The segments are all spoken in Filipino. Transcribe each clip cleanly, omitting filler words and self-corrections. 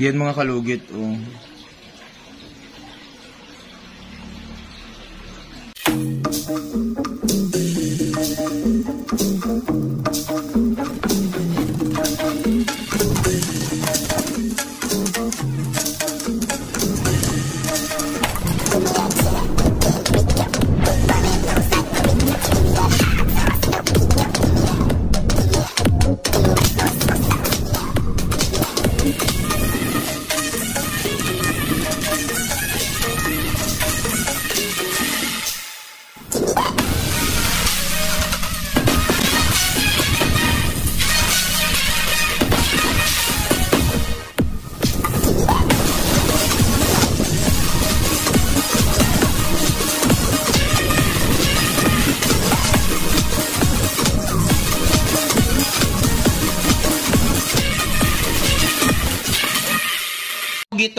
Yan mga kalugit, oh.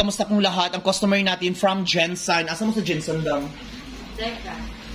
Kamusta kong lahat? Ang customer natin from Jensen. Asa mo sa Jensen lang?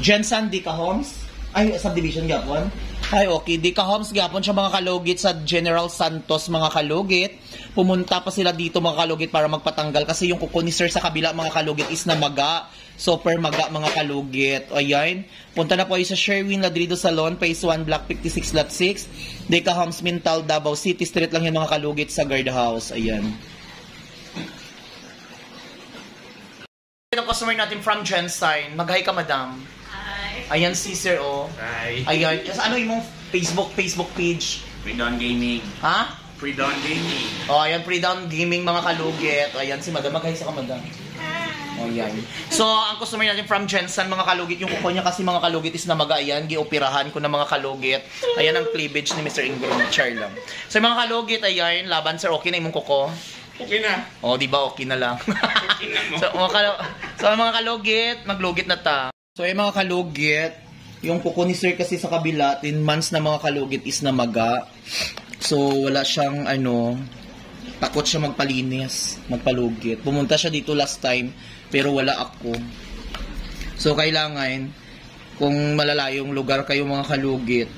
Jensen, Dika Homes? Ay, subdivision gapon? Ay, okay. Dika Homes gapon siya mga kalugit sa General Santos mga kalugit. Pumunta pa sila dito mga kalugit para magpatanggal kasi yung kuko ni sir sa kabila mga kalugit is na maga. Super maga mga kalugit. Ayan. Punta na po ay sa Sherwin Ladrido Salon, Phase 1, Block 56, Lot 6. Dika Homes, Mintal, Davao City. Street lang yan mga kalugit sa guardhouse. Ayan. Ang customer natin from Jenstein. Mag-hi ka, madam. Hi. Ayan si sir, oh. Hi. Ayan. Ano yung Facebook page? Pre-Dawn Gaming. Ha? Pre-Dawn Gaming. Oh, ayan, Pre-Dawn Gaming mga kalugit. Ayan si madam. Mag-hi sa ka, madam. Oh, ayan. So, ang customer natin from Jensen, mga kalugit, yung kuko niya kasi mga kalugit is namaga. Ayan, gioperahan ko ng mga kalugit. Ayan ang cleavage ni Mr. Ingram. Char lang. So, mga kalugit, ayan, laban sir, okay na yung kuko? Okay na. Oh, di ba okay na lang? Okay na mo. So, mga kalugit, maglugit na ta. So, yung mga kalugit, yung kuko ni sir kasi sa kabila, 10 months na mga kalugit is namaga. So, wala siyang, takot siya magpalinis, magpalugit. Pumunta siya dito last time, pero wala ako. So, kailangan, kung malalayong lugar kayo mga kalugit,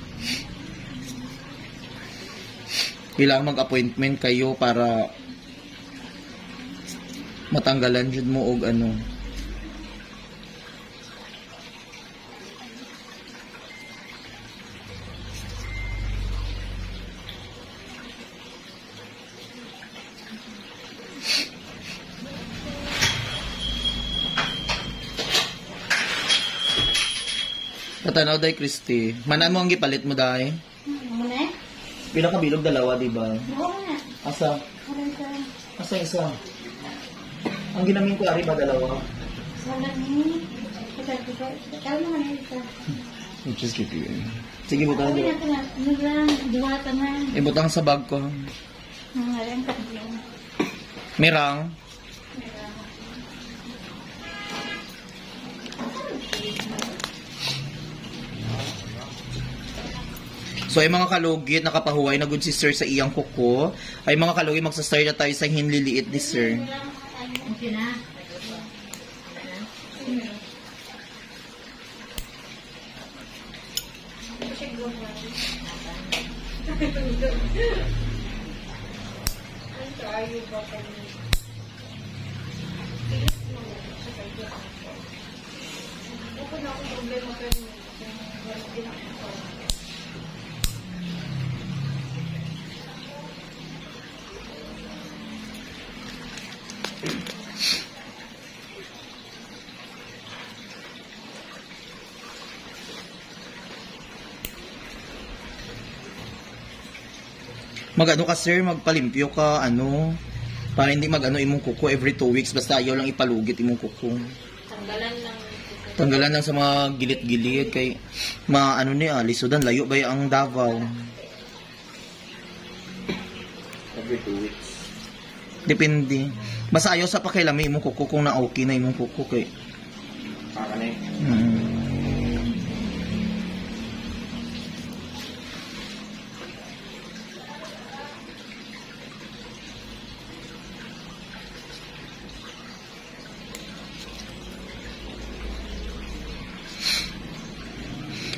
kailangan mag-appointment kayo para matanggalan jud mo og ano. Katanaw day Christy. Manan mo ang gipalit mo day? Muna? Pila ka bilog dalawa, di ba? Oo na. Asa? Asa isa? Ang ginamin ko ari ba dalawa? Salat ni. Kaya naman ito. Just keep you. Sige, butang Sabi dito. natin na, ano lang, duwata na. Ibutang sa bag ko. Nangalan ka din. Mirang. So ay mga kalugit, nakapahuway na good si sir sa iyang kuko. Ay mga kalugit, magsa-start na tayo sa hinliliit ni sir. Okay na. Mag-ano ka sir, magpalimpyo ka, para hindi mag-ano imong kuko every 2 weeks, basta ayaw lang ipalugit imong kuko. Tanggalan lang sa mga gilit-gilit, kay, lisudan, layo ba ang Davao? Every 2 weeks. Depende. Basta ayaw sa pakilami imong kuko kung na okay na imong kuko, kay. Para na eh.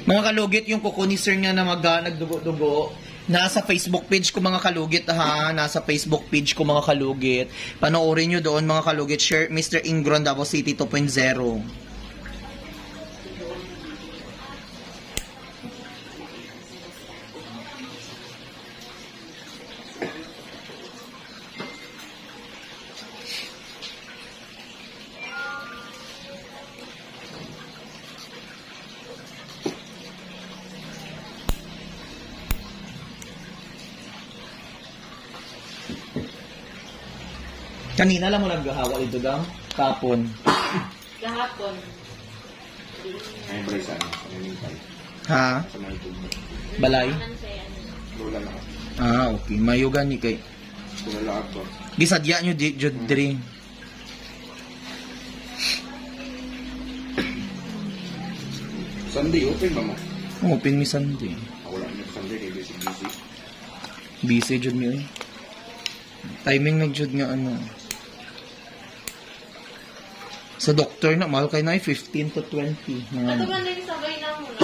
Mga kalugit, yung kuko ni sir nga na nagdugo-dugo, Nasa Facebook page ko mga kalugit ha. Nasa Facebook page ko mga kalugit. Panoorin nyo doon mga kalugit. Share Mr. Ingron Davao City 2.0. Kanina lang mo naghahawa ito dang kapon. Kahapon. Ay, bray sa ano. Ha? Sa mga ito. Balay? Lola na. Ah, okay. Mayugan ni kay. Lola ako. Gisadya nyo di jud diri. Sunday, open ba mo? Open mi Sunday. Wala na Sunday, kay busy. Busy jud mi oy. Timing na jud nga ano. Sa doktor na mahal kay na 15 to 20. Ato ba nang sabay na mo na?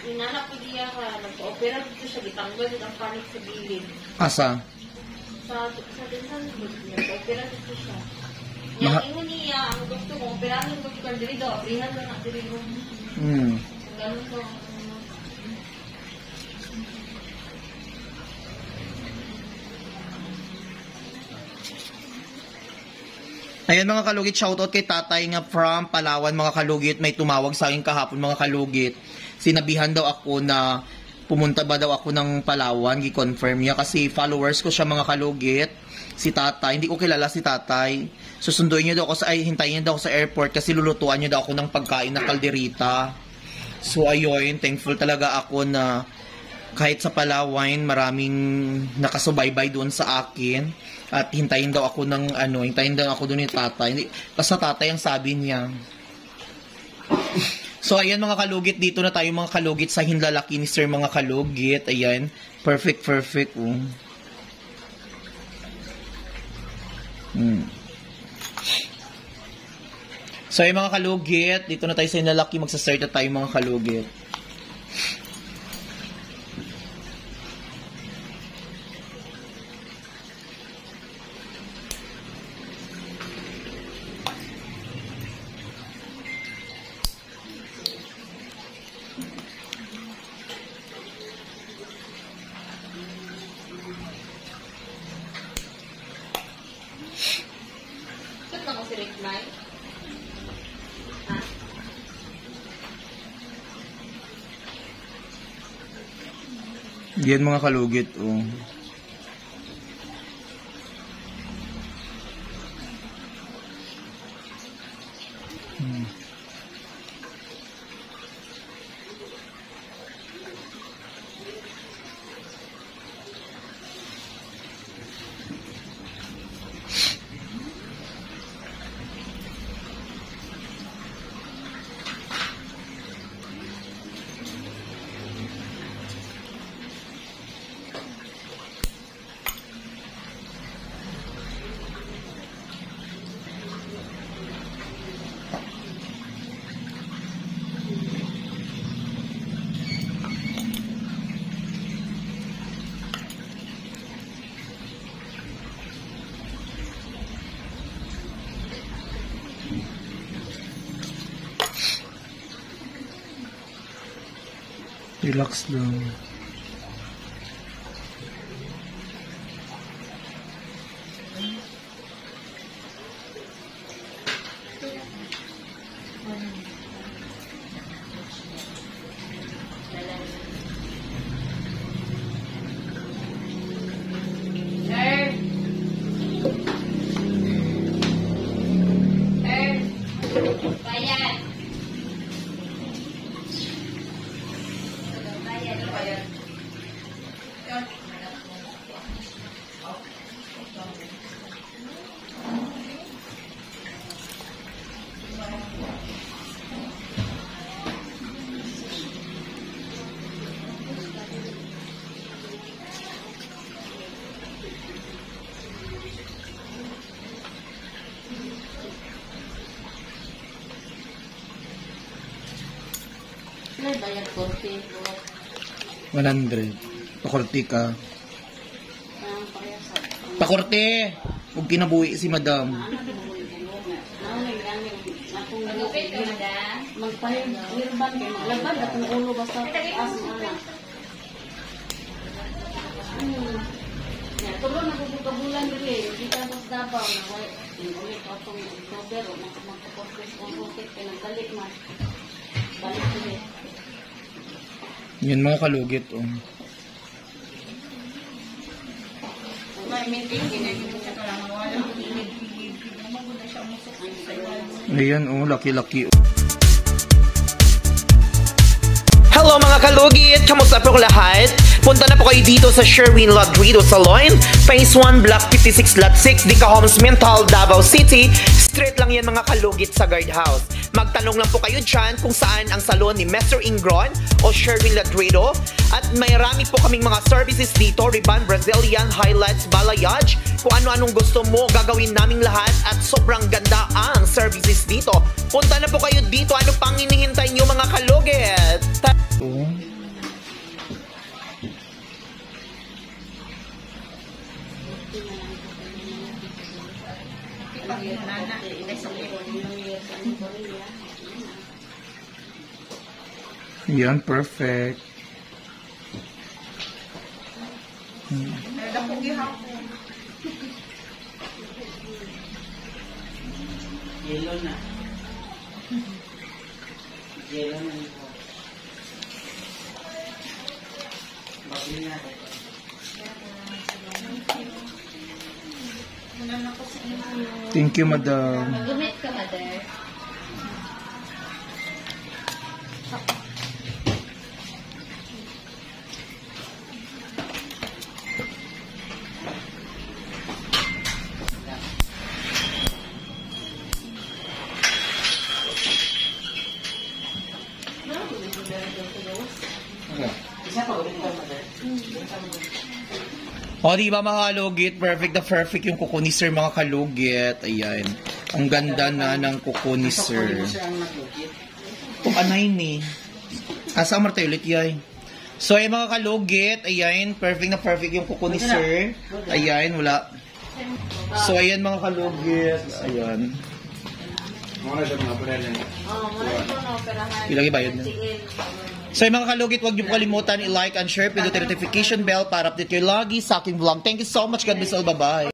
Inanak ko diya ka, nagpa-opera dito siya, ditanggal dito ang panik sa gilid. Asa? Sa tinsan, nagpa-opera dito siya. Maha- Yang ingon niya, ang gusto ko, operahan ko dito diri daw, abrihan na na diri mo. Hmm. Ganun ko. Ayan mga kalugit, shoutout kay tatay nga from Palawan mga kalugit. May tumawag sa akin kahapon mga kalugit. Sinabihan daw ako na pumunta ba daw ako ng Palawan, gi-confirm niya kasi followers ko siya mga kalugit. Si tatay, hindi ko kilala si tatay. Susunduin niya daw ako hintayin niya daw ako sa airport kasi lulutuan niya daw ako ng pagkain na kalderita. So ayun, thankful talaga ako na kahit sa Palawan, maraming nakasubaybay doon sa akin. At hintayin daw ako hintayin daw ako doon ni tatay. Basta tatay ang sabi niya. So, ayan mga kalugit, dito na tayo mga kalugit sa hinlalaki ni Sir mga kalugit. Ayan, perfect. Oh. So, ayan mga kalugit, dito na tayo sa hinlalaki, magsastart na tayo mga kalugit. Saan na ko si Rick Knight? Ha? Yan mga kalugit, oh. Relax lang. Bayan. May bayad 40. 100. Pakorte ka. Pakorte! Huwag kinabuhi si madam. Magpahirban kayo, maglabad at ang ulo basta taas mo na. Tulo na bubulan dili, kita sa Davao na wala ulit atong October o magpapos kung rocket kay nagbalik man. Balik ulit. Yan mga kalugit. Oh. May maintain ginagawa sa kalamawala. Ayan, oh, laki-laki. Hello mga kalugit! Kamusta po lahat? Punta na po kayo dito sa Sherwin Ladrido Salon, Phase 1, Block 56, Lot 6, Dica Homes, Mental, Davao City. Straight lang yan mga kalugit sa guardhouse. Magtanong lang po kayo dyan kung saan ang salon ni Mr. Ingron o Sherwin Ladrido. At mayroon po kaming mga services dito, Ribbon, Brazilian, highlights, balayage. Kung ano-anong gusto mo, gagawin naming lahat at sobrang ganda ang services dito. Punta na po kayo dito. Ano pang hinihintay nyo mga kalugit? Yan, perfect. Yellow na. Yellow na ito. Bagay na. Thank you, madam. Mag-gumit ka, mother. Isa pa ulit ka, mother. O, di ba mga kalugit? Perfect na perfect yung kuko ni Sir mga kalugit. Ayan. Ang ganda na ng kuko ni Sir. Ang naglukit. Kung anay ni. Asa ang martay ulit yay. So, ay mga kalugit. Ayan. Perfect na perfect yung kuko ni Sir. Ayan. Wala. So, ayan mga kalugit. Ayan. Mga na siya mga panela niya. Muna ito na operahan. Ilagay bayad na. So mga kalugit, huwag niyo po kalimutan i-like and share, pindutin notification bell para update kayo lagi sa aking vlog. Thank you so much. God bless all. Bye-bye.